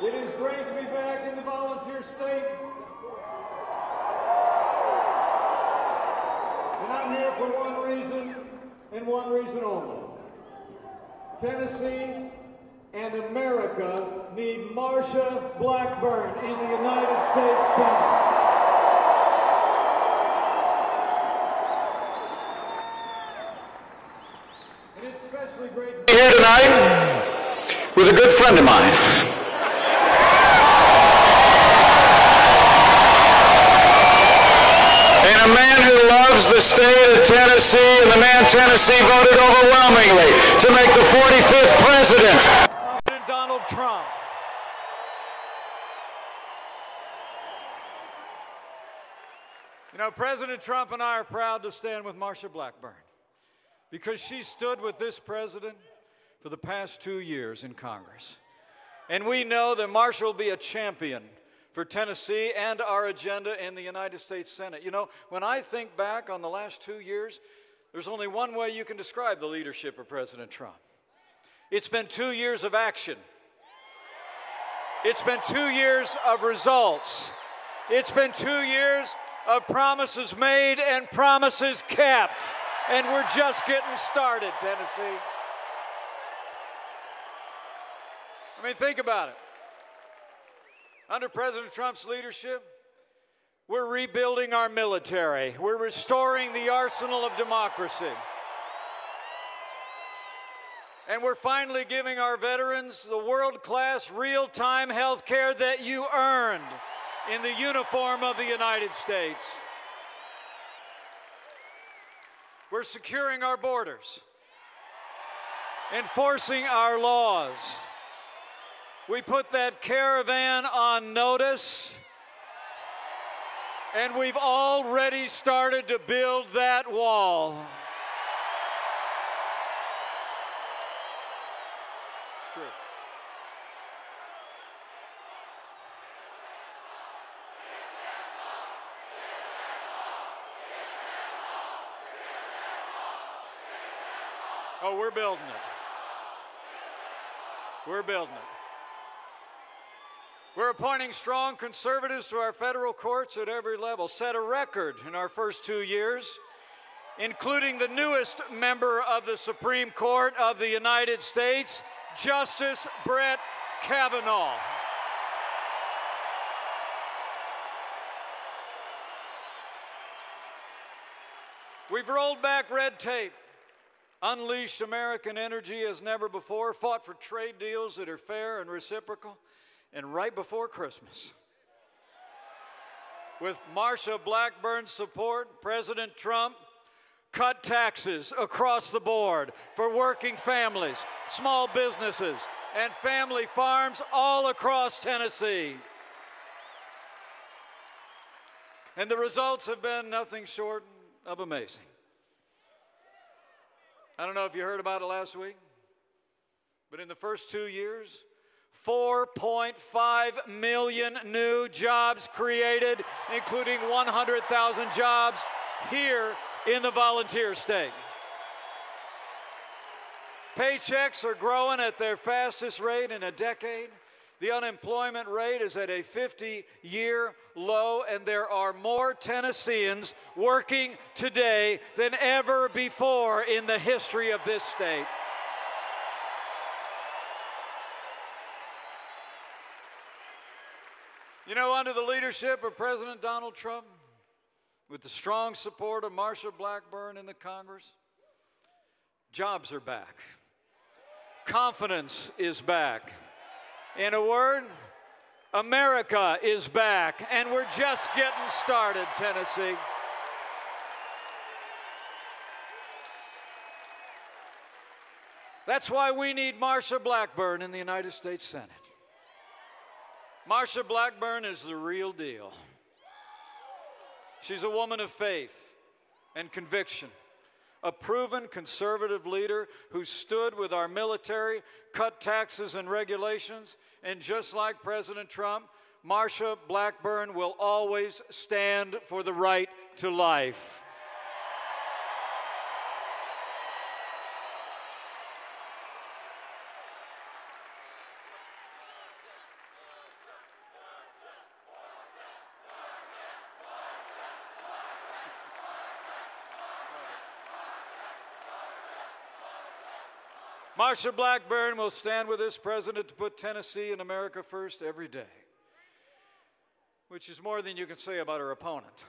It is great to be back in the volunteer state. And I'm here for one reason, and one reason only. Tennessee and America need Marsha Blackburn in the United States Senate. And it's especially great to be here tonight with a good friend of mine. And a man who loves the state of Tennessee, and the man Tennessee voted overwhelmingly to make the 45th president. Donald Trump. You know, President Trump and I are proud to stand with Marsha Blackburn because she stood with this president for the past 2 years in Congress. And we know that Marsha will be a champion for Tennessee and our agenda in the United States Senate. You know, when I think back on the last 2 years, there's only one way you can describe the leadership of President Trump. It's been 2 years of action. It's been 2 years of results. It's been 2 years of promises made and promises kept. And we're just getting started, Tennessee. I mean, think about it. Under President Trump's leadership, we're rebuilding our military. We're restoring the arsenal of democracy. And we're finally giving our veterans the world-class, real-time health care that you earned in the uniform of the United States. We're securing our borders, enforcing our laws. We put that caravan on notice, and we've already started to build that wall. It's true. Oh, we're building it. We're building it. We're appointing strong conservatives to our federal courts at every level, set a record in our first 2 years, including the newest member of the Supreme Court of the United States, Justice Brett Kavanaugh. We've rolled back red tape, unleashed American energy as never before, fought for trade deals that are fair and reciprocal. And right before Christmas, with Marsha Blackburn's support, President Trump cut taxes across the board for working families, small businesses, and family farms all across Tennessee. And the results have been nothing short of amazing. I don't know if you heard about it last week, but in the first 2 years, 4.5 million new jobs created, including 100,000 jobs here in the volunteer state. Paychecks are growing at their fastest rate in a decade. The unemployment rate is at a 50-year low, and there are more Tennesseans working today than ever before in the history of this state. You know, under the leadership of President Donald Trump, with the strong support of Marsha Blackburn in the Congress, jobs are back. Confidence is back. In a word, America is back, and we're just getting started, Tennessee. That's why we need Marsha Blackburn in the United States Senate. Marsha Blackburn is the real deal. She's a woman of faith and conviction, a proven conservative leader who stood with our military, cut taxes and regulations, and just like President Trump, Marsha Blackburn will always stand for the right to life. Marsha Blackburn will stand with this president to put Tennessee and America first every day, which is more than you can say about her opponent.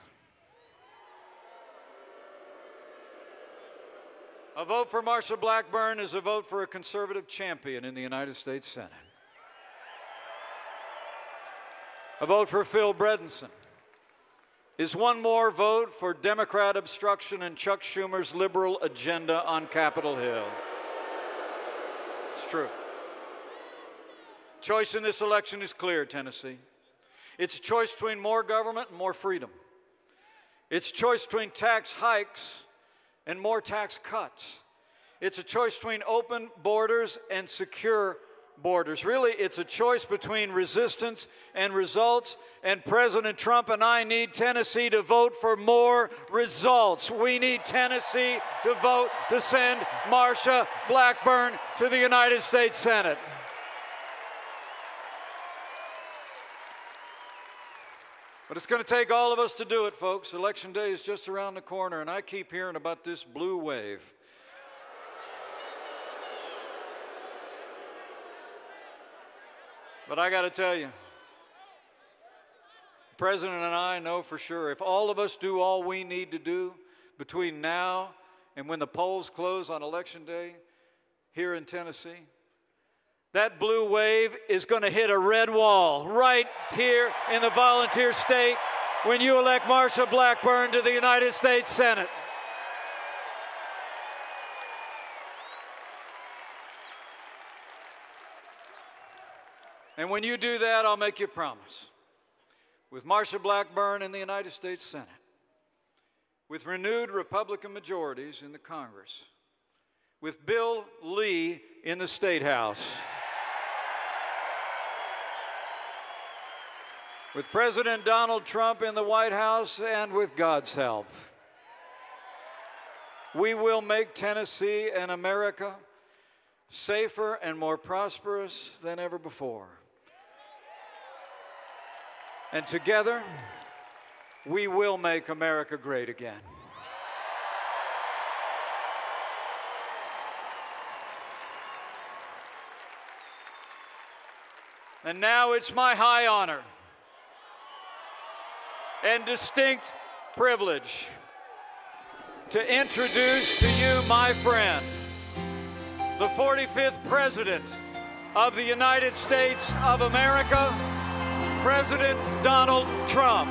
A vote for Marsha Blackburn is a vote for a conservative champion in the United States Senate. A vote for Phil Bredesen is one more vote for Democrat obstruction and Chuck Schumer's liberal agenda on Capitol Hill. It's true. Choice in this election is clear, Tennessee. It's a choice between more government and more freedom. It's a choice between tax hikes and more tax cuts. It's a choice between open borders and secure borders. Really, it's a choice between resistance and results, and President Trump and I need Tennessee to vote for more results. We need Tennessee to vote to send Marsha Blackburn to the United States Senate. But it's going to take all of us to do it, folks. Election day is just around the corner, and I keep hearing about this blue wave. But I got to tell you, the President and I know for sure if all of us do all we need to do between now and when the polls close on Election Day here in Tennessee, that blue wave is going to hit a red wall right here in the volunteer state when you elect Marsha Blackburn to the United States Senate. And when you do that, I'll make you a promise. With Marsha Blackburn in the United States Senate, with renewed Republican majorities in the Congress, with Bill Lee in the State House, with President Donald Trump in the White House, and with God's help, we will make Tennessee and America safer and more prosperous than ever before. And together, we will make America great again. And now it's my high honor and distinct privilege to introduce to you my friend, the 45th President of the United States of America, President Donald Trump.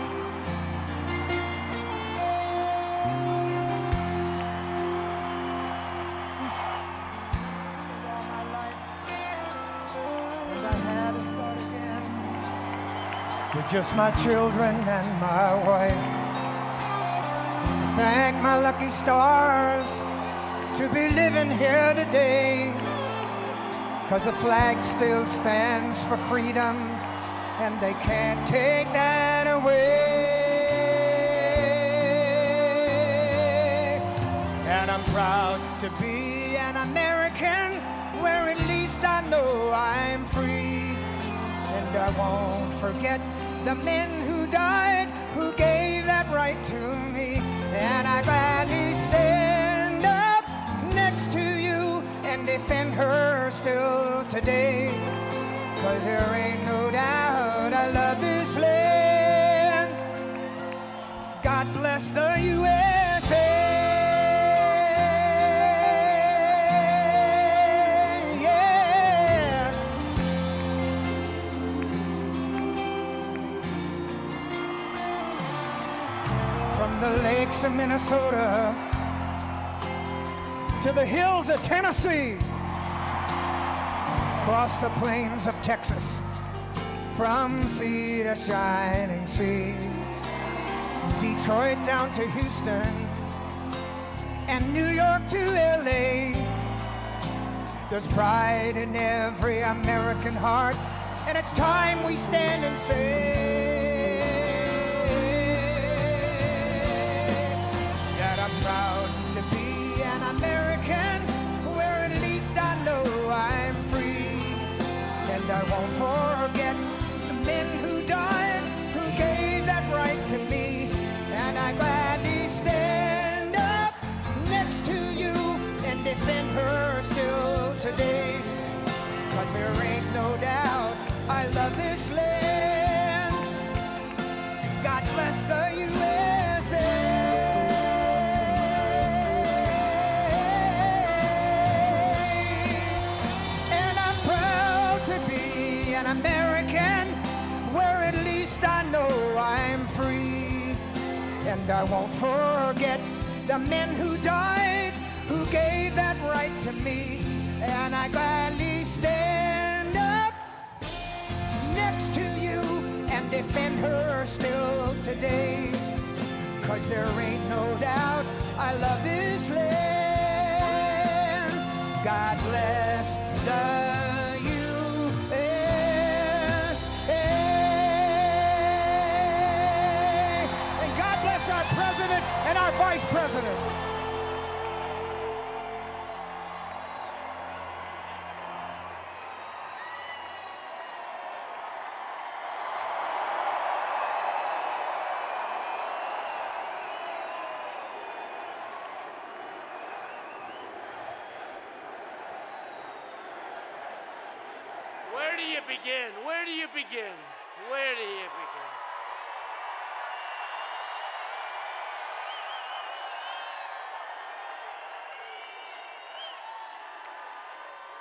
With just my children and my wife, thank my lucky stars to be living here today, 'cause the flag still stands for freedom and they can't take that away. And I'm proud to be an American, where at least I know I'm free. And I won't forget the men who died, who gave that right to me. And I gladly stand up next to you and defend her still today. 'Cause there ain't no doubt I love this land. God bless the USA. Yeah. From the lakes of Minnesota to the hills of Tennessee, across the plains of Texas, from sea to shining sea, Detroit down to Houston, and New York to LA. There's pride in every American heart, and it's time we stand and say that I'm proud to be an American, where at least I know I'm free. And I won't forget the men who died, who gave that right to me. And I gladly stand up next to you and defend her still today. no doubt I love this land. God bless the USA. And I'm proud to be an American, where at least I know I'm free. And I won't forget the men who died, who gave that right to me. And I gladly stand up next to you and defend her still today. 'Cause there ain't no doubt I love this land. God bless the President and our Vice President. Where do you begin? Where do you begin? Where do you begin?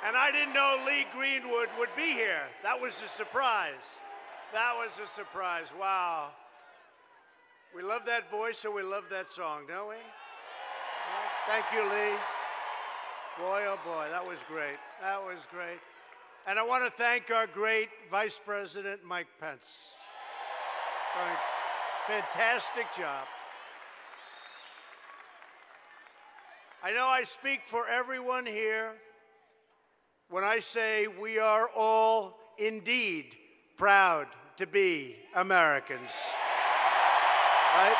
And I didn't know Lee Greenwood would be here. That was a surprise. That was a surprise. Wow. We love that voice and we love that song, don't we? Thank you, Lee. Boy, oh boy, that was great. That was great. And I want to thank our great Vice President, Mike Pence. Fantastic job. I know I speak for everyone here when I say we are all indeed proud to be Americans, right?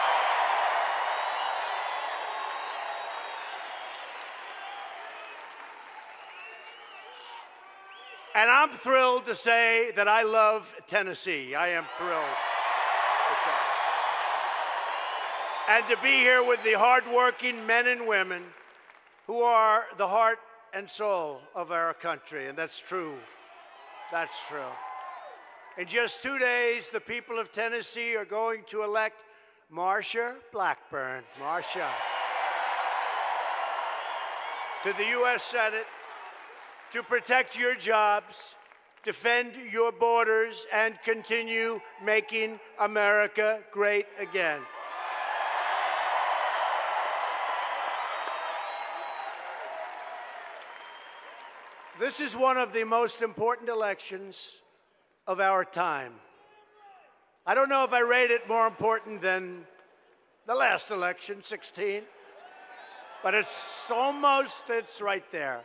And I'm thrilled to say that I love Tennessee. I am thrilled to say. And to be here with the hardworking men and women who are the heart and soul of our country, and that's true. That's true. In just 2 days, the people of Tennessee are going to elect Marsha Blackburn, Marsha, to the U.S. Senate to protect your jobs, defend your borders, and continue making America great again. This is one of the most important elections of our time. I don't know if I rate it more important than the last election, 16, but it's right there.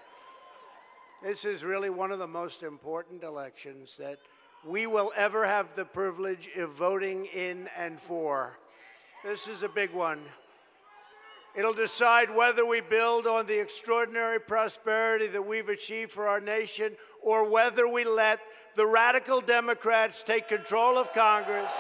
This is really one of the most important elections that we will ever have the privilege of voting in and for. This is a big one. It'll decide whether we build on the extraordinary prosperity that we've achieved for our nation, or whether we let the radical Democrats take control of Congress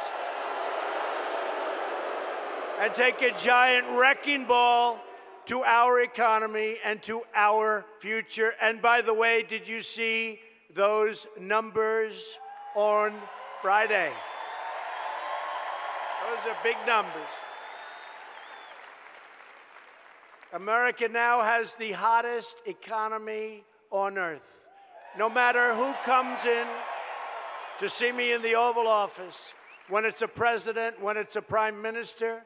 and take a giant wrecking ball to our economy and to our future. And by the way, did you see those numbers on Friday? Those are big numbers. America now has the hottest economy on earth. No matter who comes in to see me in the Oval Office, when it's a president, when it's a prime minister,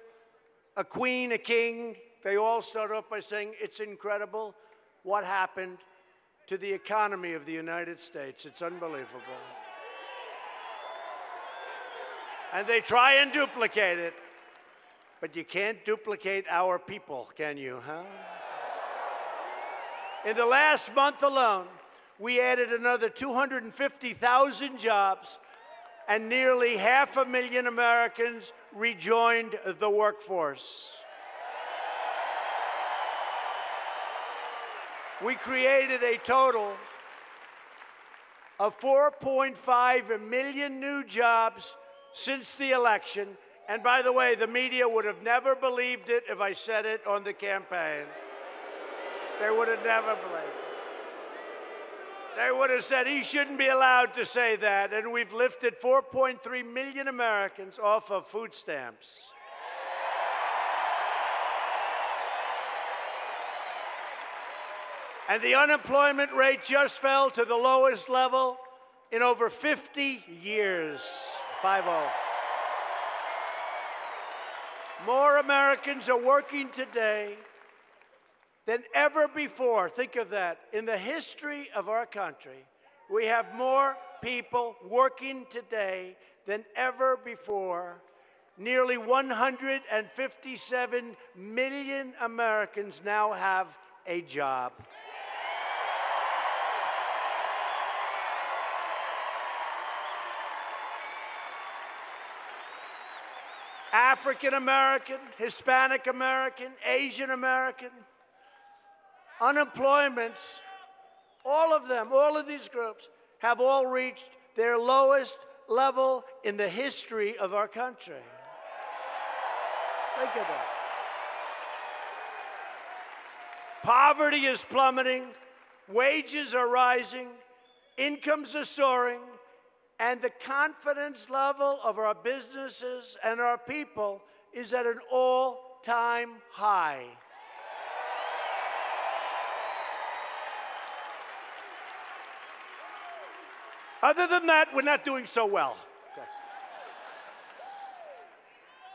a queen, a king, they all start off by saying, it's incredible what happened to the economy of the United States. It's unbelievable. And they try and duplicate it. But you can't duplicate our people, can you, huh? In the last month alone, we added another 250,000 jobs, and nearly 500,000 Americans rejoined the workforce. We created a total of 4.5 million new jobs since the election. And by the way, the media would have never believed it if I said it on the campaign. They would have never believed it. They would have said he shouldn't be allowed to say that, and we've lifted 4.3 million Americans off of food stamps. And the unemployment rate just fell to the lowest level in over 50 years. 5-0. More Americans are working today than ever before. Think of that. In the history of our country, we have more people working today than ever before. Nearly 157 million Americans now have a job. African American, Hispanic American, Asian American, unemployments, all of them, all of these groups have all reached their lowest level in the history of our country. Think of that. Poverty is plummeting, wages are rising, incomes are soaring, and the confidence level of our businesses and our people is at an all-time high. Other than that, we're not doing so well. Okay.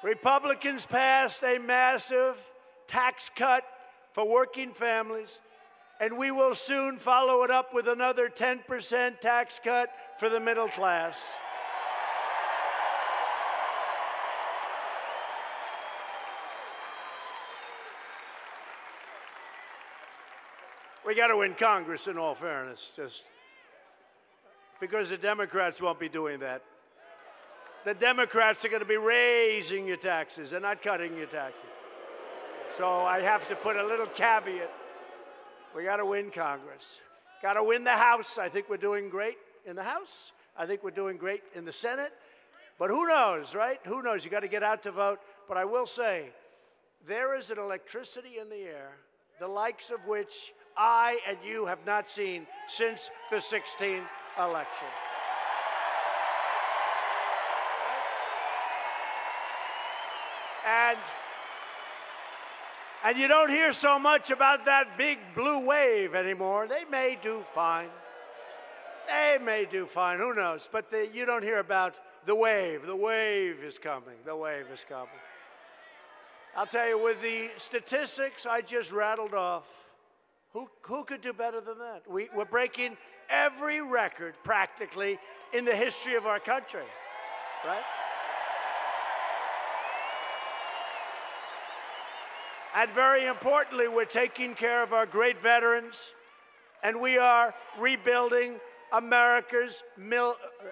Republicans passed a massive tax cut for working families, and we will soon follow it up with another 10% tax cut for the middle class. We got to win Congress, in all fairness, just because the Democrats won't be doing that. The Democrats are going to be raising your taxes. They're not cutting your taxes. So I have to put a little caveat. We got to win Congress. Got to win the House. I think we're doing great in the House. I think we're doing great in the Senate. But who knows, right? Who knows? You got to get out to vote. But I will say, there is an electricity in the air, the likes of which I and you have not seen since the 2016 election. And you don't hear so much about that big blue wave anymore. They may do fine. They may do fine. Who knows? But you don't hear about the wave. The wave is coming. The wave is coming. I'll tell you, with the statistics I just rattled off, who could do better than that? We're breaking every record, practically, in the history of our country, right? And very importantly, we're taking care of our great veterans, and we are rebuilding America's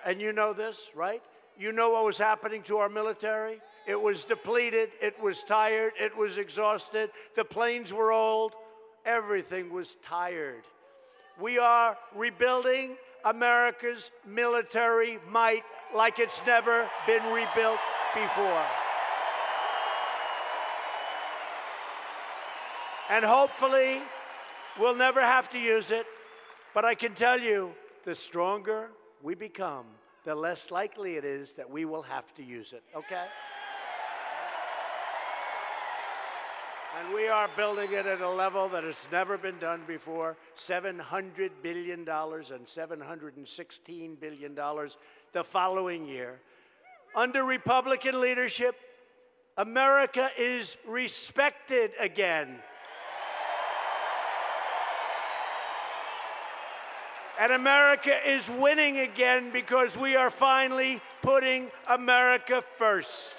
and you know this, right? You know what was happening to our military? It was depleted, it was tired, it was exhausted, the planes were old, everything was tired. We are rebuilding America's military might like it's never been rebuilt before. And hopefully, we'll never have to use it. But I can tell you, the stronger we become, the less likely it is that we will have to use it, okay? And we are building it at a level that has never been done before, $700 billion and $716 billion the following year. Under Republican leadership, America is respected again. And America is winning again because we are finally putting America first.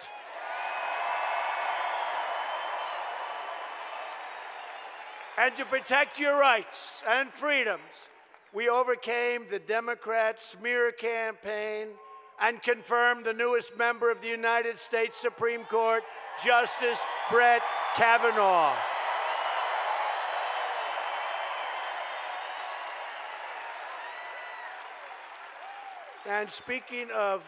And to protect your rights and freedoms, we overcame the Democrat smear campaign and confirmed the newest member of the United States Supreme Court, Justice Brett Kavanaugh. And speaking of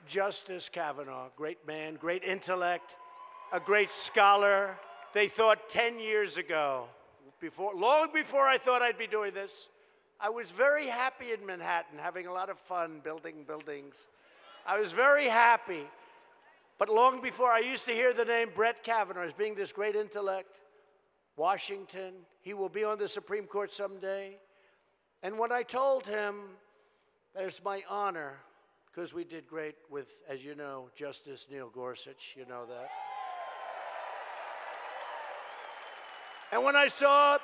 Justice Kavanaugh, great man, great intellect, a great scholar, they thought 10 years ago, long before I thought I'd be doing this, I was very happy in Manhattan, having a lot of fun building buildings. I was very happy. But long before, I used to hear the name Brett Kavanaugh as being this great intellect. Washington, he will be on the Supreme Court someday. And when I told him, that it's my honor, because we did great with, as you know, Justice Neil Gorsuch, you know that. And when I saw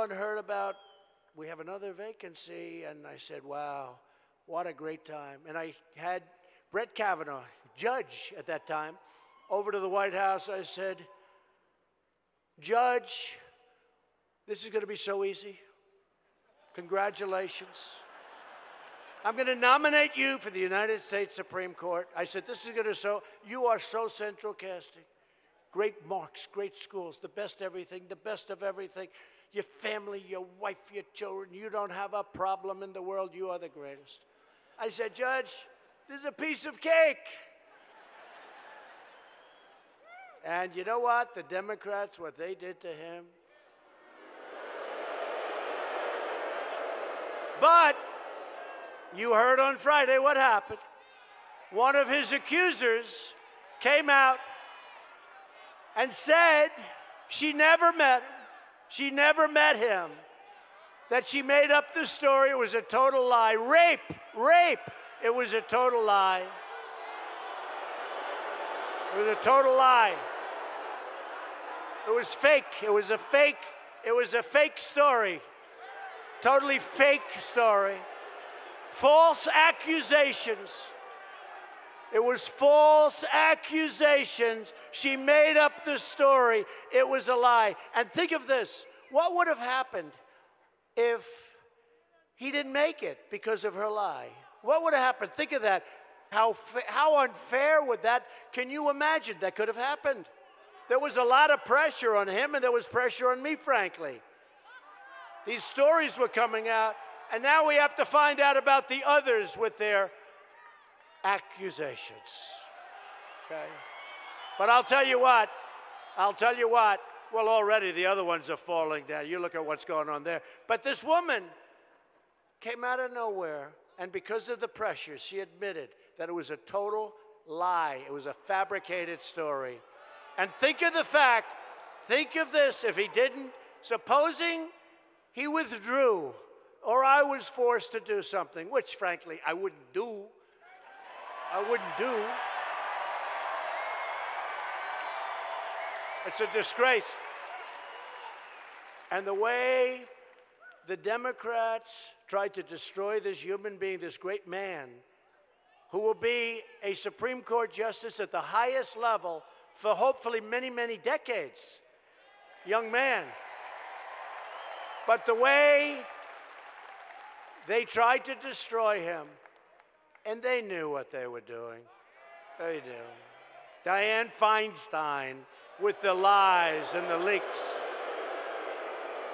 and heard about, we have another vacancy, and I said, wow, what a great time. And I had Brett Kavanaugh, judge at that time, over to the White House. I said, Judge, this is going to be so easy. Congratulations. I'm going to nominate you for the United States Supreme Court. I said, this is going to you are so central casting. Great marks, great schools, the best everything, the best of everything. Your family, your wife, your children, you don't have a problem in the world. You are the greatest. I said, Judge, this is a piece of cake. And you know what? The Democrats, what they did to him. But you heard on Friday what happened. One of his accusers came out and said she never met him. She never met him. That she made up this story. It was a total lie. Rape. It was a total lie. It was a total lie. It was fake. It was a fake story. Totally fake story. False accusations. It was false accusations. She made up the story. It was a lie. And think of this. What would have happened if he didn't make it because of her lie? What would have happened? Think of that. How unfair would that? Can you imagine that could have happened? There was a lot of pressure on him, and there was pressure on me, frankly. These stories were coming out, and now we have to find out about the others with their accusations. Okay? But I'll tell you what. Well, already the other ones are falling down. You look at what's going on there. But this woman came out of nowhere, and because of the pressure, she admitted that it was a total lie. It was a fabricated story. And think of this, if he didn't, supposing he withdrew, or I was forced to do something, which frankly I wouldn't do. It's a disgrace. And the way the Democrats tried to destroy this human being, this great man, who will be a Supreme Court justice at the highest level for hopefully many, many decades. Young man. But the way they tried to destroy him, and they knew what they were doing. They knew. Dianne Feinstein with the lies and the leaks.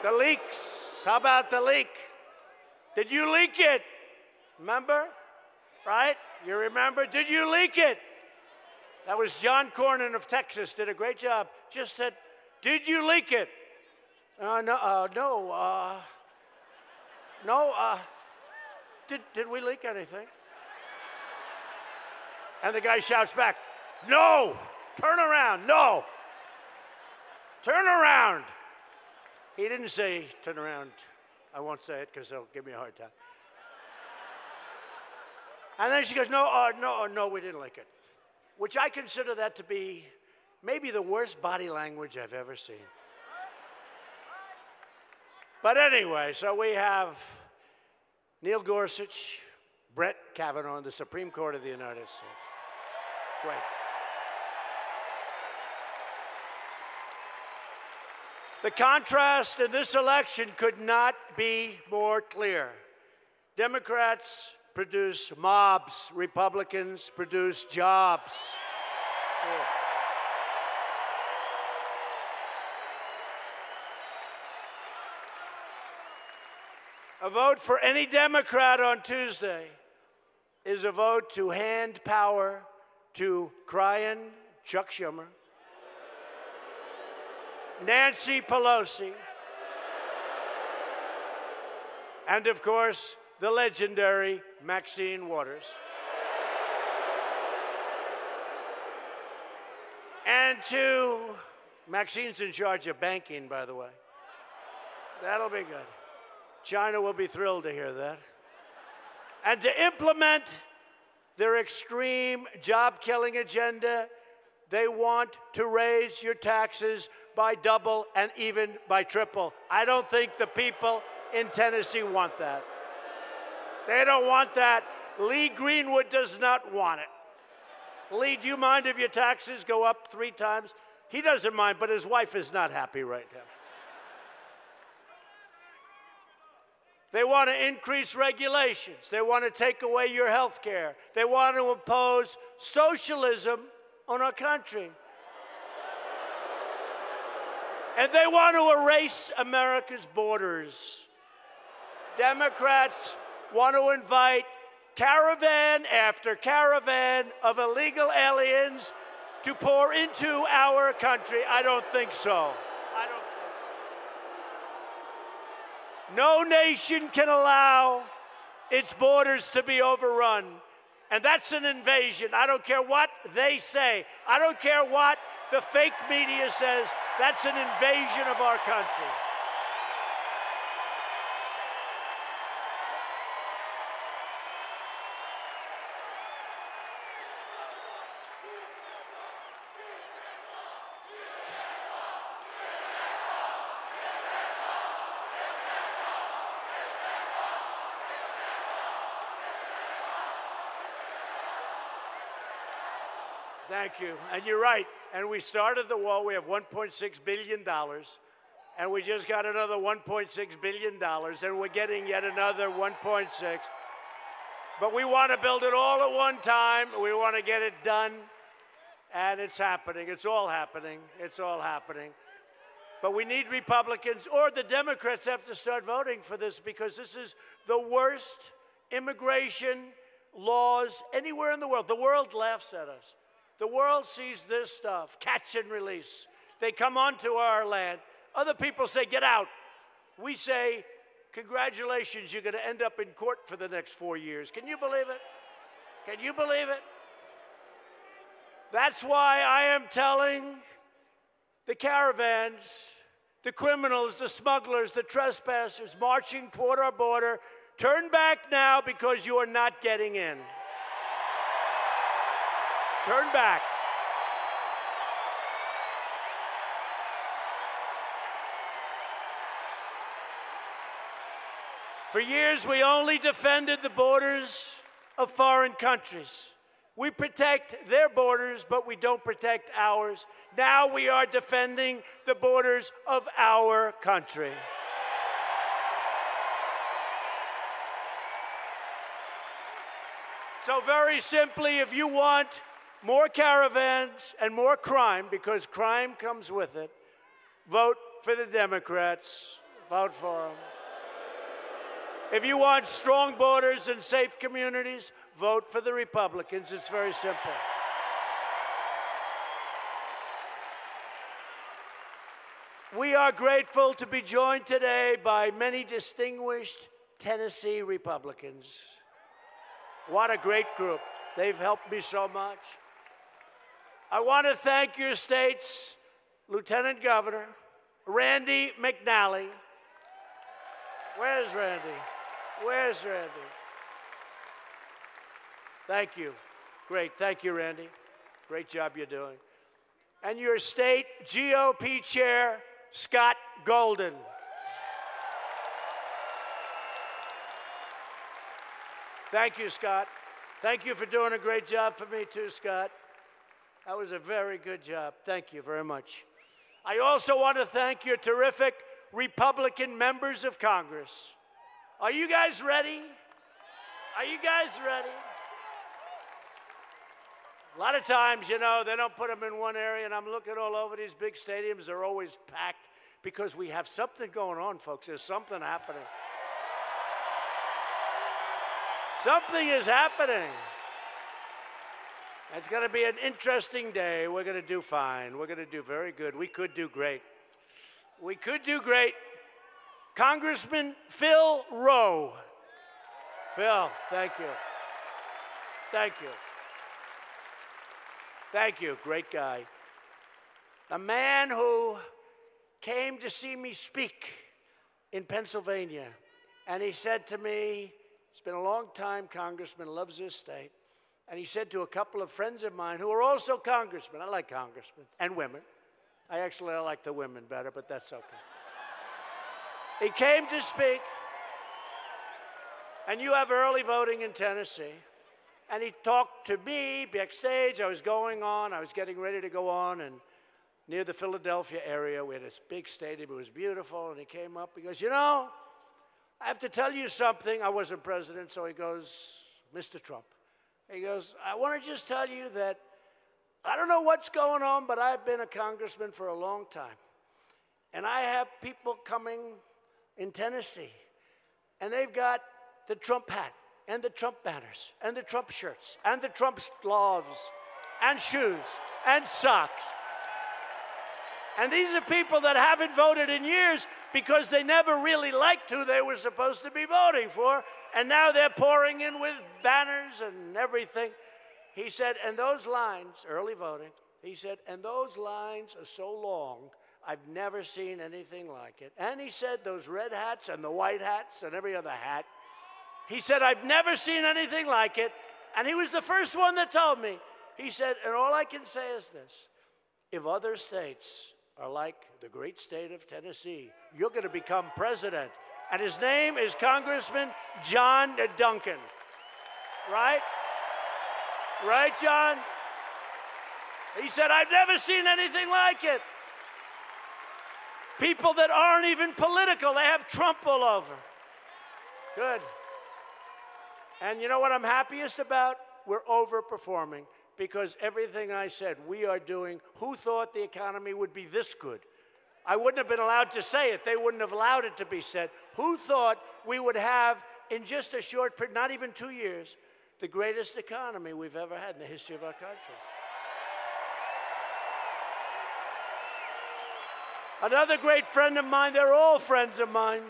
The leaks. How about the leak? Did you leak it? Remember? Right? You remember? Did you leak it? That was John Cornyn of Texas, did a great job. Just said, did you leak it? No. Did we leak anything? And the guy shouts back, no, turn around, no. Turn around. He didn't say turn around. I won't say it because they'll give me a hard time. And then she goes, no, we didn't leak it. Which I consider that to be maybe the worst body language I've ever seen. But anyway, so we have Neil Gorsuch, Brett Kavanaugh on the Supreme Court of the United States. Great. The contrast in this election could not be more clear. Democrats produce mobs, Republicans produce jobs. A vote for any Democrat on Tuesday is a vote to hand power to crying Chuck Schumer, Nancy Pelosi, And of course, the legendary Maxine Waters. And to Maxine's in charge of banking, by the way. That'll be good. China will be thrilled to hear that. And to implement their extreme job-killing agenda, they want to raise your taxes by double and even by triple. I don't think the people in Tennessee want that. They don't want that. Lee Greenwood does not want it. Lee, do you mind if your taxes go up 3 times? He doesn't mind, but his wife is not happy right now. They want to increase regulations. They want to take away your health care. They want to impose socialism on our country. And they want to erase America's borders. Democrats want to invite caravan after caravan of illegal aliens to pour into our country. I don't think so. No nation can allow its borders to be overrun. And that's an invasion. I don't care what they say. I don't care what the fake media says. That's an invasion of our country. Thank you. And you're right. And we started the wall. We have $1.6 billion. And we just got another $1.6 billion. And we're getting yet another 1.6. But we want to build it all at one time. We want to get it done. And it's happening. It's all happening. It's all happening. But we need Republicans, or the Democrats have to start voting for this, because this is the worst immigration laws anywhere in the world. The world laughs at us. The world sees this stuff, catch and release. They come onto our land. Other people say, get out. We say, congratulations, you're going to end up in court for the next 4 years. Can you believe it? Can you believe it? That's why I am telling the caravans, the criminals, the smugglers, the trespassers marching toward our border, turn back now, because you are not getting in. Turn back. For years, we only defended the borders of foreign countries. We protect their borders, but we don't protect ours. Now we are defending the borders of our country. So very simply, if you want more caravans and more crime, because crime comes with it, vote for the Democrats. Vote for them. If you want strong borders and safe communities, vote for the Republicans. It's very simple. We are grateful to be joined today by many distinguished Tennessee Republicans. What a great group. They've helped me so much. I want to thank your state's Lieutenant Governor, Randy McNally. Where's Randy? Where's Randy? Thank you. Great. Thank you, Randy. Great job you're doing. And your state GOP chair, Scott Golden. Thank you, Scott. Thank you for doing a great job for me, too, Scott. That was a very good job. Thank you very much. I also want to thank your terrific Republican members of Congress. Are you guys ready? Are you guys ready? A lot of times, you know, they don't put them in one area, and I'm looking all over these big stadiums. They're always packed because we have something going on, folks. There's something happening. Something is happening. It's going to be an interesting day. We're going to do fine. We're going to do very good. We could do great. We could do great. Congressman Phil Rowe. Phil, thank you. Thank you. Thank you, great guy. A man who came to see me speak in Pennsylvania, and he said to me, it's been a long time, Congressman, loves this state, and he said to a couple of friends of mine who are also congressmen, I like congressmen, and women. I like the women better, but that's okay. He came to speak, and you have early voting in Tennessee, and he talked to me backstage. I was getting ready to go on, and near the Philadelphia area, we had this big stadium. It was beautiful, and he came up. He goes, you know, I have to tell you something. I wasn't president, so he goes, Mr. Trump. He goes, I want to just tell you that I don't know what's going on, but I've been a congressman for a long time. And I have people coming in Tennessee, and they've got the Trump hat, and the Trump banners, and the Trump shirts, and the Trump gloves, and shoes, and socks. And these are people that haven't voted in years because they never really liked who they were supposed to be voting for, and now they're pouring in with banners and everything. He said, and those lines, early voting, he said, and those lines are so long, I've never seen anything like it. And he said, those red hats and the white hats and every other hat, he said, I've never seen anything like it. And he was the first one that told me. He said, and all I can say is this, if other states are like the great state of Tennessee, you're going to become president. And his name is Congressman John Duncan. Right? Right, John? He said, I've never seen anything like it. People that aren't even political, they have Trump all over. Good. And you know what I'm happiest about? We're overperforming because everything I said we are doing. Who thought the economy would be this good? I wouldn't have been allowed to say it. They wouldn't have allowed it to be said. Who thought we would have, in just a short period, not even 2 years, the greatest economy we've ever had in the history of our country? Another great friend of mine, they're all friends of mine,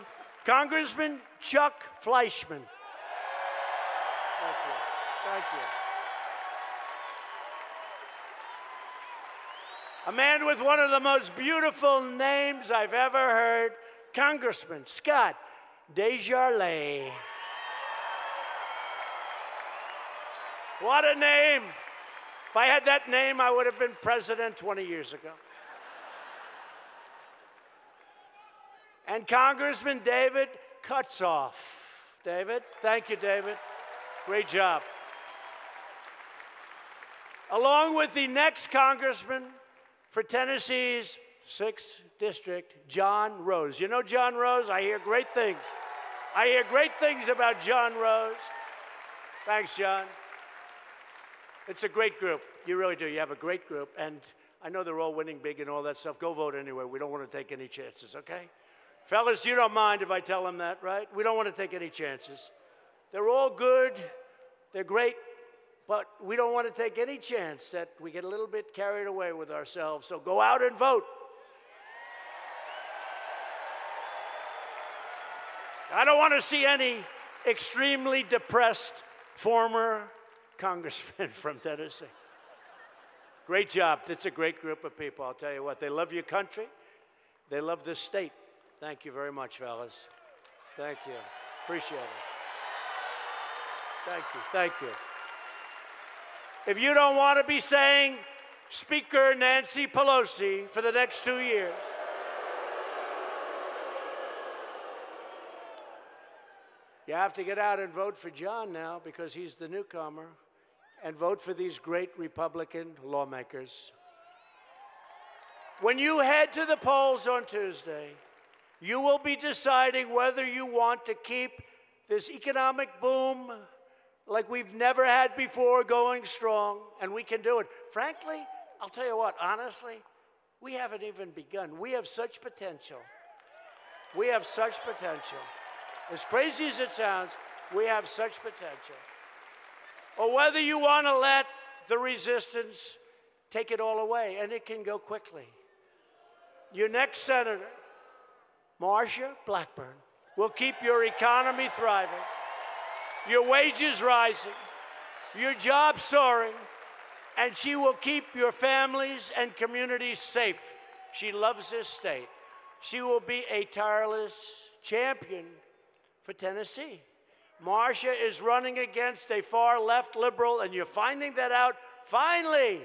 Congressman Chuck Fleischman. Thank you. Thank you. A man with one of the most beautiful names I've ever heard, Congressman Scott Desjardins. What a name. If I had that name, I would have been president 20 years ago. And Congressman David Kutzoff. David, thank you, David. Great job. Along with the next congressman for Tennessee's 6th district, John Rose. You know John Rose? I hear great things. I hear great things about John Rose. Thanks, John. It's a great group. You really do. You have a great group. And I know they're all winning big and all that stuff. Go vote anyway. We don't want to take any chances, okay? Fellas, you don't mind if I tell them that, right? We don't want to take any chances. They're all good. They're great. But we don't want to take any chance that we get a little bit carried away with ourselves. So go out and vote. I don't want to see any extremely depressed former congressman from Tennessee. Great job. It's a great group of people. I'll tell you what. They love your country. They love this state. Thank you very much, fellas. Thank you. Appreciate it. Thank you. Thank you. If you don't want to be saying Speaker Nancy Pelosi for the next 2 years, you have to get out and vote for John now because he's the newcomer, and vote for these great Republican lawmakers. When you head to the polls on Tuesday, you will be deciding whether you want to keep this economic boom like we've never had before going strong, and we can do it. Frankly, I'll tell you what, honestly, we haven't even begun. We have such potential. We have such potential. As crazy as it sounds, we have such potential. Or whether you want to let the resistance take it all away, and it can go quickly. Your next senator Marsha Blackburn will keep your economy thriving, your wages rising, your jobs soaring, and she will keep your families and communities safe. She loves this state. She will be a tireless champion for Tennessee. Marsha is running against a far-left liberal, and you're finding that out finally,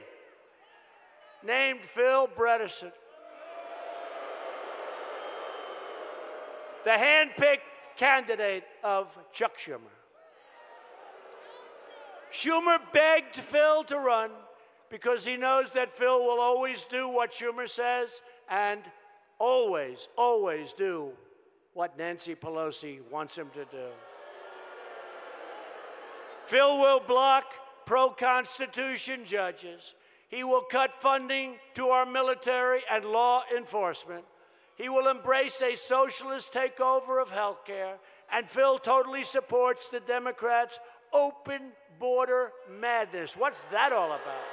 named Phil Bredesen. The hand-picked candidate of Chuck Schumer. Schumer begged Phil to run because he knows that Phil will always do what Schumer says and always, always do what Nancy Pelosi wants him to do. Phil will block pro-Constitution judges. He will cut funding to our military and law enforcement. He will embrace a socialist takeover of health care, and Phil totally supports the Democrats' open border madness. What's that all about?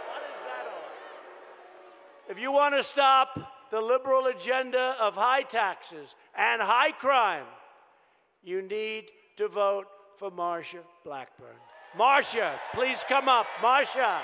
What is that all about? If you want to stop the liberal agenda of high taxes and high crime, you need to vote for Marsha Blackburn. Marsha, please come up. Marsha.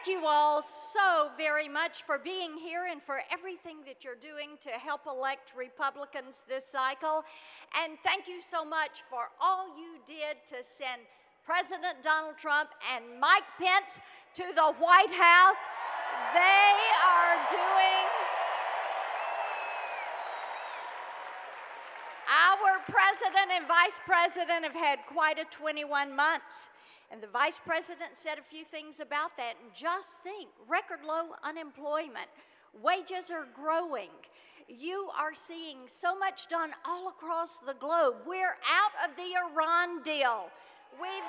Thank you all so very much for being here and for everything that you're doing to help elect Republicans this cycle. And thank you so much for all you did to send President Donald Trump and Mike Pence to the White House. They are doing... Our president and vice president have had quite a 21 months. And the vice president said a few things about that. And just think, record low unemployment. Wages are growing. You are seeing so much done all across the globe. We're out of the Iran deal. We've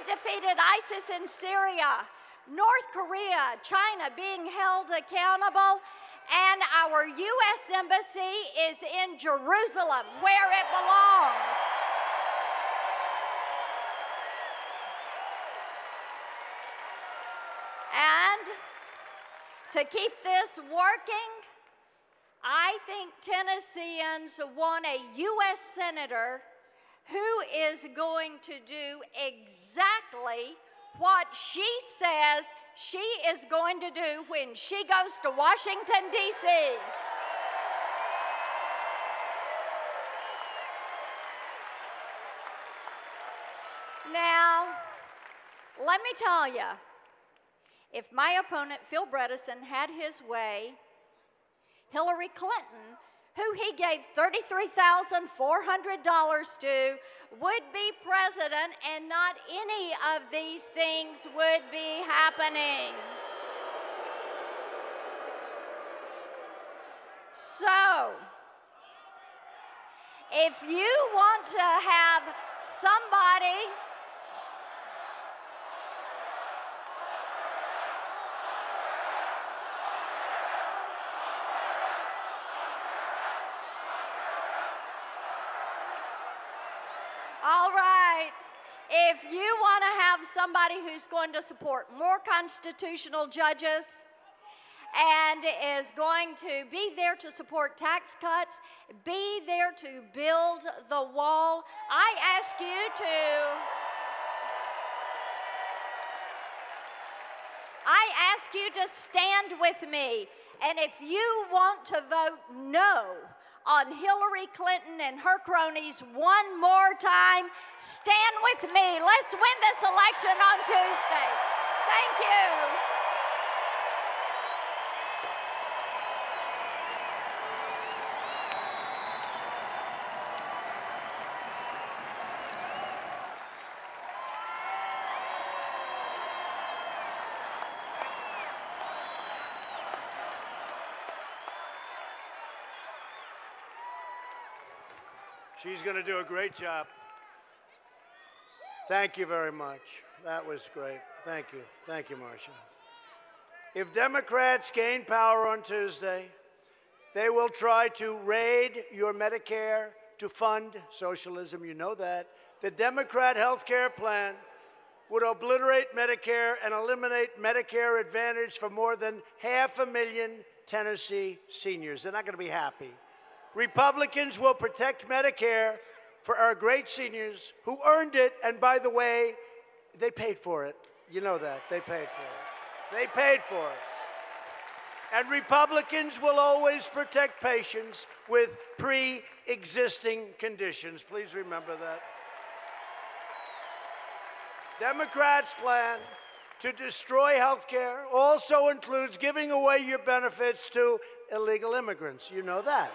defeated ISIS in Syria, North Korea, China being held accountable. And our U.S. Embassy is in Jerusalem, where it belongs. And to keep this working, I think Tennesseans want a U.S. Senator who is going to do exactly what she says she is going to do when she goes to Washington, D.C. Now, let me tell you, if my opponent, Phil Bredesen, had his way, Hillary Clinton, who he gave $33,400 to, would be president, and not any of these things would be happening. So, if you want to have somebody if you want to have somebody who's going to support more constitutional judges and is going to be there to support tax cuts, be there to build the wall, I ask you to stand with me. And if you want to vote no on Hillary Clinton and her cronies one more time, stand with me. Let's win this election on Tuesday. Thank you. She's going to do a great job. Thank you very much. That was great. Thank you. Thank you, Marcia. If Democrats gain power on Tuesday, they will try to raid your Medicare to fund socialism. You know that. The Democrat health care plan would obliterate Medicare and eliminate Medicare Advantage for more than 500,000 Tennessee seniors. They're not going to be happy. Republicans will protect Medicare for our great seniors who earned it, and by the way, they paid for it. You know that. They paid for it. They paid for it. And Republicans will always protect patients with pre-existing conditions. Please remember that. Democrats' plan to destroy health care also includes giving away your benefits to illegal immigrants. You know that.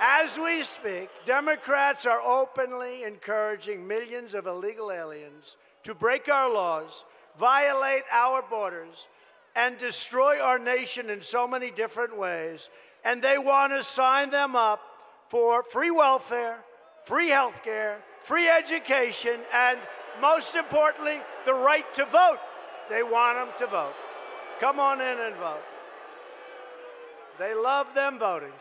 As we speak, Democrats are openly encouraging millions of illegal aliens to break our laws, violate our borders, and destroy our nation in so many different ways. And they want to sign them up for free welfare, free health care, free education, and most importantly, the right to vote. They want them to vote. Come on in and vote. They love them voting.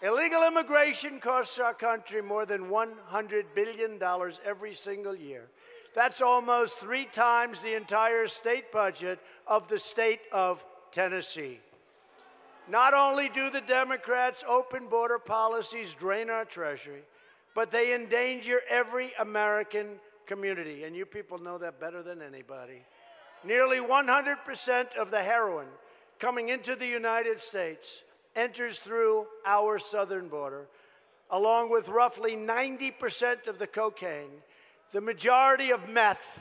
Illegal immigration costs our country more than $100 billion every single year. That's almost 3 times the entire state budget of the state of Tennessee. Not only do the Democrats' open border policies drain our treasury, but they endanger every American community, and you people know that better than anybody. Nearly 100% of the heroin coming into the United States enters through our southern border, along with roughly 90% of the cocaine, the majority of meth,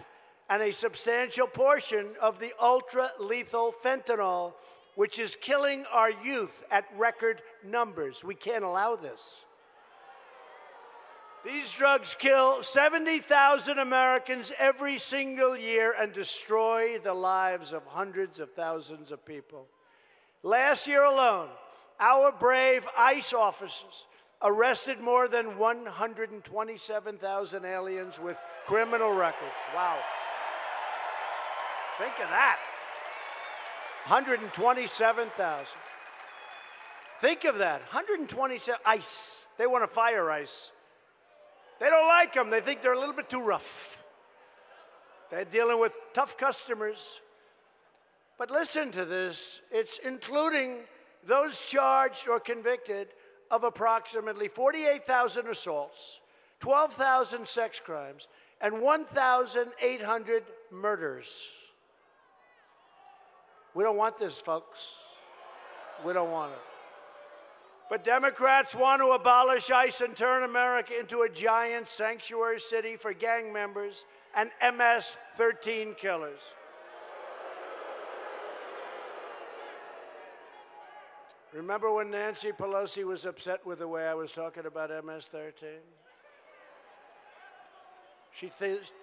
and a substantial portion of the ultra-lethal fentanyl, which is killing our youth at record numbers. We can't allow this. These drugs kill 70,000 Americans every single year and destroy the lives of hundreds of thousands of people. Last year alone, our brave ICE officers arrested more than 127,000 aliens with criminal records. Wow. Think of that. 127,000. Think of that. 127. ICE. They want to fire ICE. They don't like them. They think they're a little bit too rough. They're dealing with tough customers. But listen to this. It's including those charged or convicted of approximately 48,000 assaults, 12,000 sex crimes, and 1,800 murders. We don't want this, folks. We don't want it. But Democrats want to abolish ICE and turn America into a giant sanctuary city for gang members and MS-13 killers. Remember when Nancy Pelosi was upset with the way I was talking about MS-13?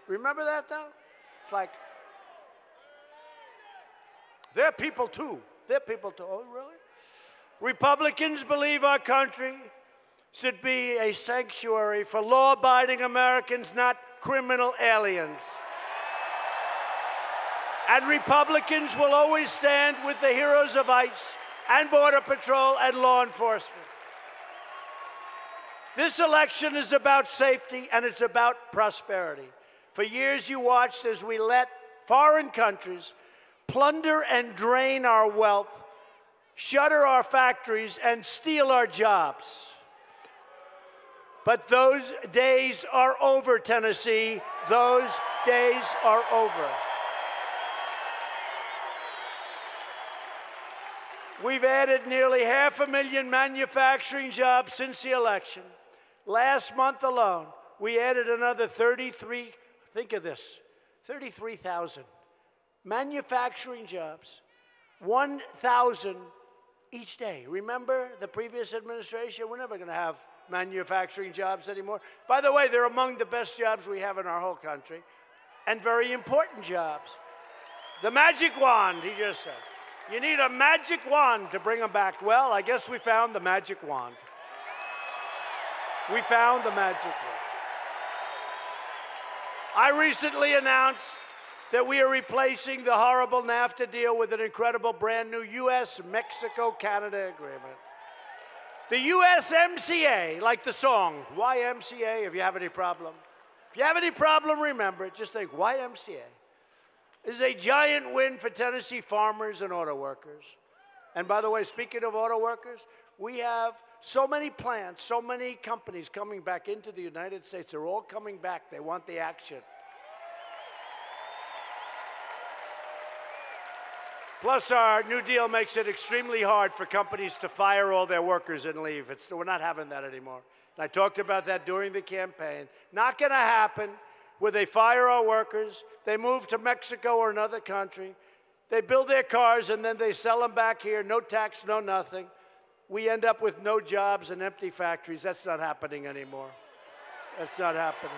Remember that, though? It's like, they're people, too. They're people, too. Oh, really? Republicans believe our country should be a sanctuary for law-abiding Americans, not criminal aliens. And Republicans will always stand with the heroes of ICE and Border Patrol and law enforcement. This election is about safety and it's about prosperity. For years you watched as we let foreign countries plunder and drain our wealth, shutter our factories, and steal our jobs. But those days are over, Tennessee. Those days are over. We've added nearly 500,000 manufacturing jobs since the election. Last month alone, we added another 33,000 manufacturing jobs, 1,000 each day. Remember the previous administration? We're never going to have manufacturing jobs anymore. By the way, they're among the best jobs we have in our whole country, and very important jobs. The magic wand, he just said. You need a magic wand to bring them back. Well, I guess we found the magic wand. We found the magic wand. I recently announced that we are replacing the horrible NAFTA deal with an incredible brand new U.S.-Mexico-Canada agreement. The USMCA, like the song, YMCA, if you have any problem. If you have any problem, remember it, just think YMCA. Is a giant win for Tennessee farmers and auto workers. And by the way, speaking of auto workers, we have so many plants, so many companies coming back into the United States. They're all coming back. They want the action. Plus, our new deal makes it extremely hard for companies to fire all their workers and leave. We're not having that anymore. And I talked about that during the campaign. Not going to happen where they fire our workers, they move to Mexico or another country, they build their cars, and then they sell them back here, no tax, no nothing. We end up with no jobs and empty factories. That's not happening anymore. That's not happening.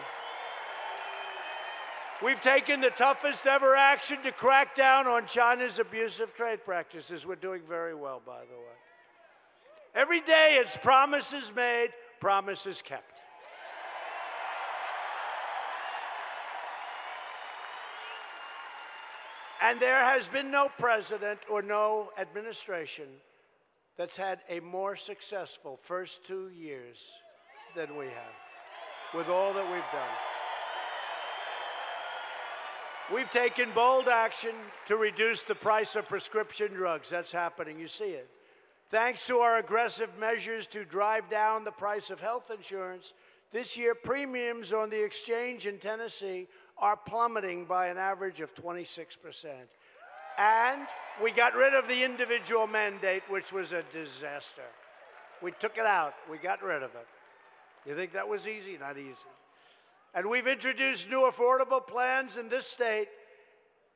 We've taken the toughest ever action to crack down on China's abusive trade practices. We're doing very well, by the way. Every day it's promises made, promises kept. And there has been no president or no administration that's had a more successful first 2 years than we have, with all that we've done. We've taken bold action to reduce the price of prescription drugs. That's happening. You see it. Thanks to our aggressive measures to drive down the price of health insurance, this year premiums on the exchange in Tennessee are plummeting by an average of 26%. And we got rid of the individual mandate, which was a disaster. We took it out. We got rid of it. You think that was easy? Not easy. And we've introduced new affordable plans in this state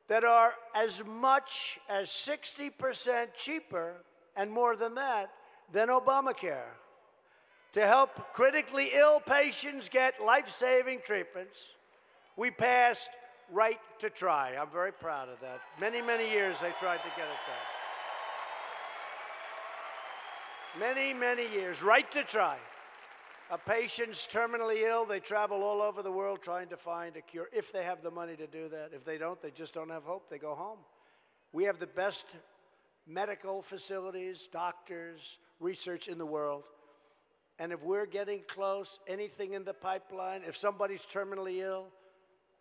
that are as much as 60% cheaper, and more than that, than Obamacare, to help critically ill patients get life-saving treatments. We passed Right to Try. I'm very proud of that. Many, many years they tried to get it done. Many, many years. Right to Try. A patient's terminally ill, they travel all over the world trying to find a cure, if they have the money to do that. If they don't, they just don't have hope. They go home. We have the best medical facilities, doctors, research in the world. And if we're getting close, anything in the pipeline, if somebody's terminally ill,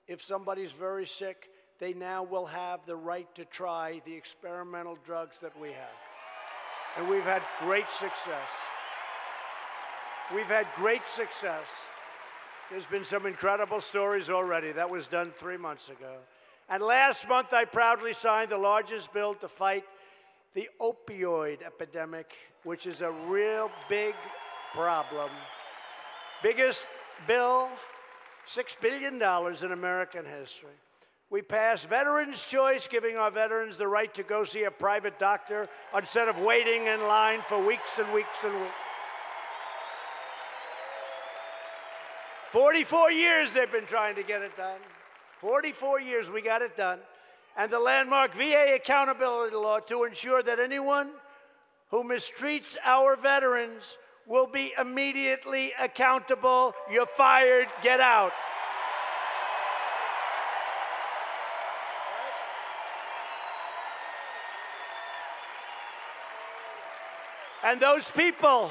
if somebody's very sick, they now will have the right to try the experimental drugs that we have. And we've had great success. We've had great success. There's been some incredible stories already. That was done 3 months ago. And last month, I proudly signed the largest bill to fight the opioid epidemic, which is a real big problem. Biggest bill, $6 billion in American history. We passed Veterans' Choice, giving our veterans the right to go see a private doctor instead of waiting in line for weeks and weeks and weeks. 44 years they've been trying to get it done. 44 years we got it done. And the landmark VA accountability law to ensure that anyone who mistreats our veterans will be immediately accountable. You're fired, get out. And those people,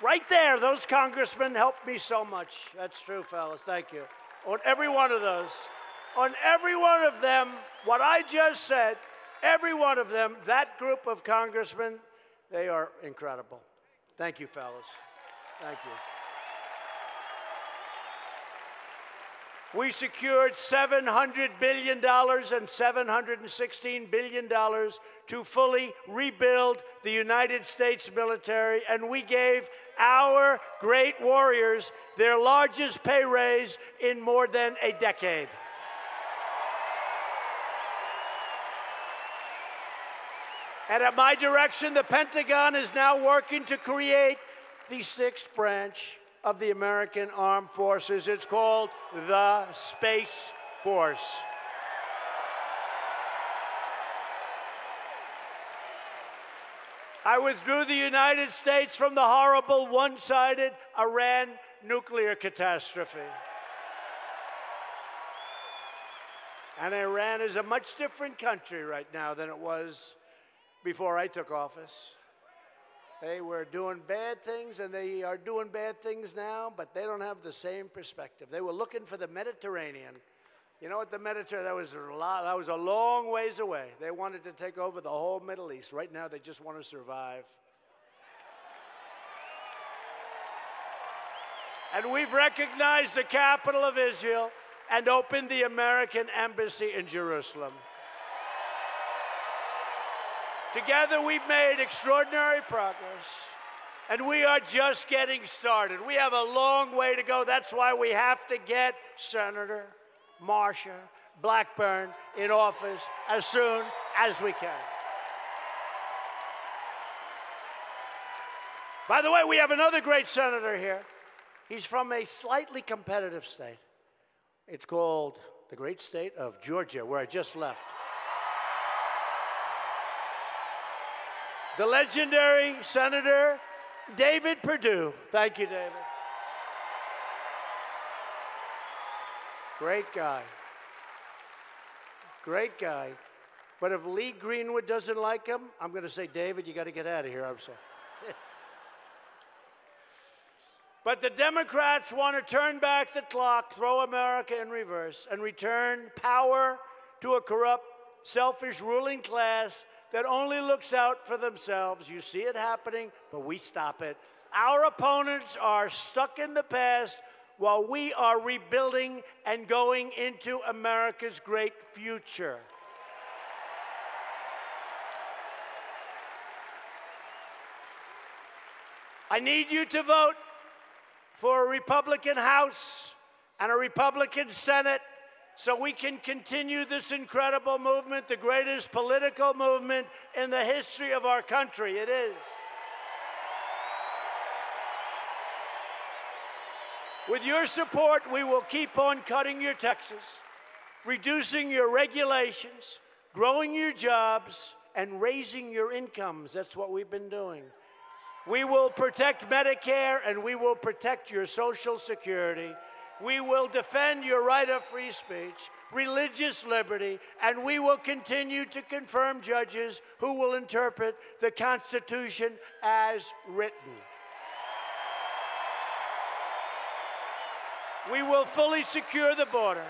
right there, those congressmen helped me so much. That's true, fellas. Thank you. On every one of those, on every one of them, what I just said, every one of them, that group of congressmen, they are incredible. Thank you, fellas. Thank you. We secured $700 billion and $716 billion to fully rebuild the United States military, and we gave our great warriors their largest pay raise in more than a decade. And at my direction, the Pentagon is now working to create the sixth branch of the American Armed Forces. It's called the Space Force. I withdrew the United States from the horrible one-sided Iran nuclear catastrophe. And Iran is a much different country right now than it was before I took office. They were doing bad things, and they are doing bad things now, but they don't have the same perspective. They were looking for the Mediterranean. You know what, the Mediterranean, that was a long ways away. They wanted to take over the whole Middle East. Right now, they just want to survive. And we've recognized the capital of Israel and opened the American embassy in Jerusalem. Together, we've made extraordinary progress, and we are just getting started. We have a long way to go. That's why we have to get Senator Marsha Blackburn in office as soon as we can. By the way, we have another great senator here. He's from a slightly competitive state. It's called the great state of Georgia, where I just left. The legendary Senator David Perdue. Thank you, David. Great guy. Great guy. But if Lee Greenwood doesn't like him, I'm going to say, David, you got to get out of here. I'm sorry. But the Democrats want to turn back the clock, throw America in reverse, and return power to a corrupt, selfish ruling class that only looks out for themselves. You see it happening, but we stop it. Our opponents are stuck in the past while we are rebuilding and going into America's great future. I need you to vote for a Republican House and a Republican Senate so we can continue this incredible movement, the greatest political movement in the history of our country. It is. With your support, we will keep on cutting your taxes, reducing your regulations, growing your jobs, and raising your incomes. That's what we've been doing. We will protect Medicare, and we will protect your Social Security. We will defend your right of free speech, religious liberty, and we will continue to confirm judges who will interpret the Constitution as written. We will fully secure the border.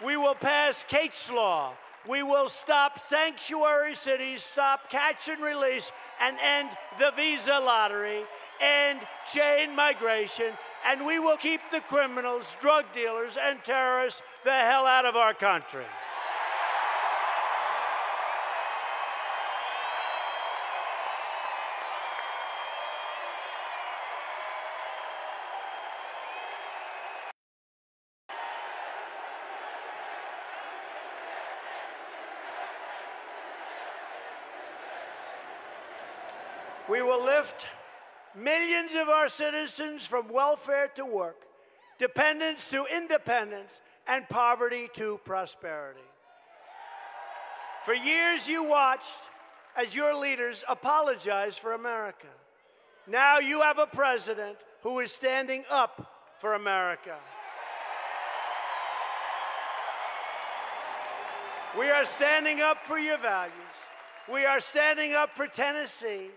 We will pass Kate's Law. We will stop sanctuary cities, stop catch and release, and end the visa lottery, end chain migration, and we will keep the criminals, drug dealers, and terrorists the hell out of our country. We will lift millions of our citizens from welfare to work, dependence to independence, and poverty to prosperity. For years, you watched as your leaders apologized for America. Now you have a president who is standing up for America. We are standing up for your values. We are standing up for Tennessee.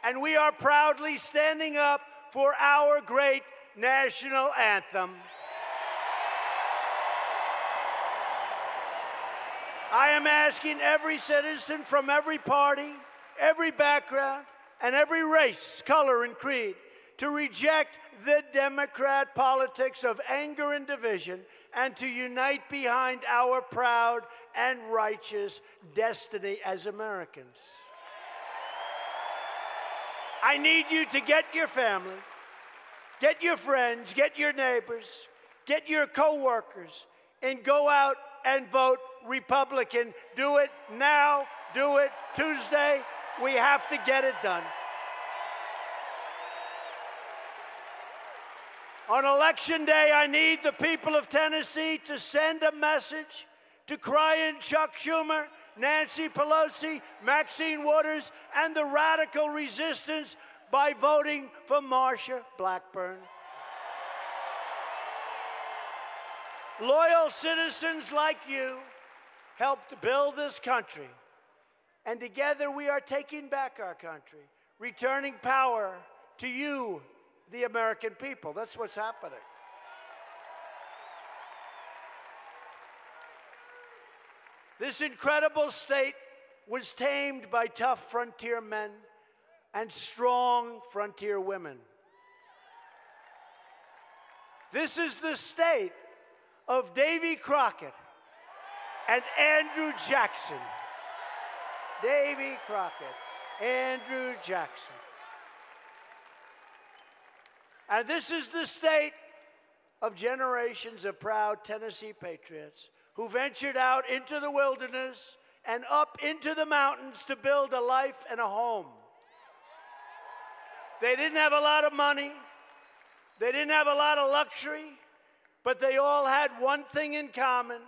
And we are proudly standing up for our great national anthem. I am asking every citizen from every party, every background, and every race, color, and creed to reject the Democrat politics of anger and division and to unite behind our proud and righteous destiny as Americans. I need you to get your family, get your friends, get your neighbors, get your co-workers, and go out and vote Republican. Do it now. Do it Tuesday. We have to get it done. On Election Day, I need the people of Tennessee to send a message to crying Chuck Schumer Nancy Pelosi, Maxine Waters, and the radical resistance by voting for Marsha Blackburn. Loyal citizens like you helped build this country. And together we are taking back our country, returning power to you, the American people. That's what's happening. This incredible state was tamed by tough frontier men and strong frontier women. This is the state of Davy Crockett and Andrew Jackson. Davy Crockett, Andrew Jackson. And this is the state of generations of proud Tennessee patriots who ventured out into the wilderness and up into the mountains to build a life and a home. They didn't have a lot of money. They didn't have a lot of luxury, but they all had one thing in common.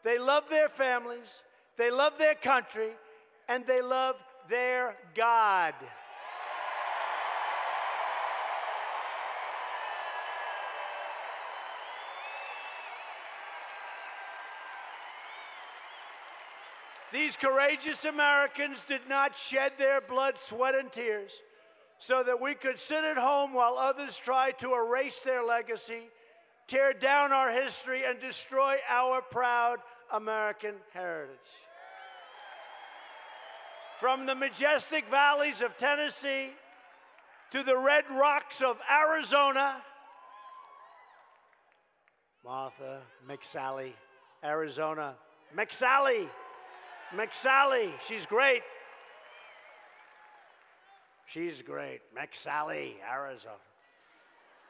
They loved their families, they loved their country, and they loved their God. These courageous Americans did not shed their blood, sweat, and tears so that we could sit at home while others tried to erase their legacy, tear down our history, and destroy our proud American heritage. From the majestic valleys of Tennessee to the red rocks of Arizona, Martha McSally, Arizona, McSally, she's great. She's great, McSally, Arizona.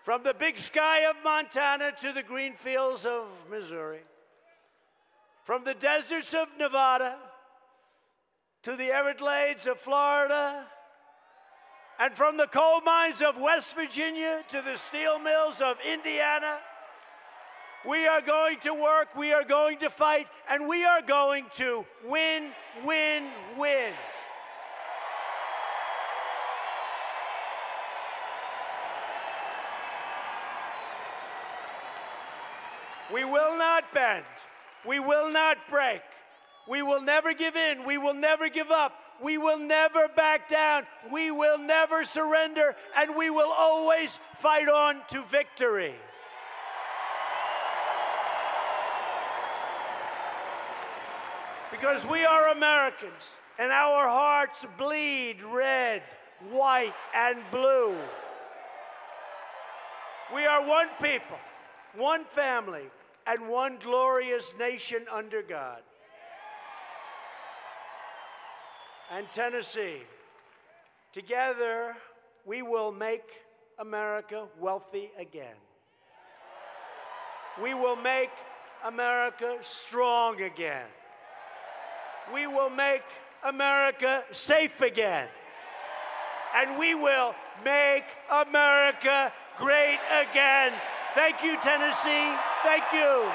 From the big sky of Montana to the green fields of Missouri, from the deserts of Nevada to the Everglades of Florida, and from the coal mines of West Virginia to the steel mills of Indiana, we are going to work, we are going to fight, and we are going to win, win, win. We will not bend. We will not break. We will never give in. We will never give up. We will never back down. We will never surrender. And we will always fight on to victory. Because we are Americans, and our hearts bleed red, white, and blue. We are one people, one family, and one glorious nation under God. And Tennessee, together we will make America wealthy again. We will make America strong again. We will make America safe again. And we will make America great again. Thank you, Tennessee. Thank you.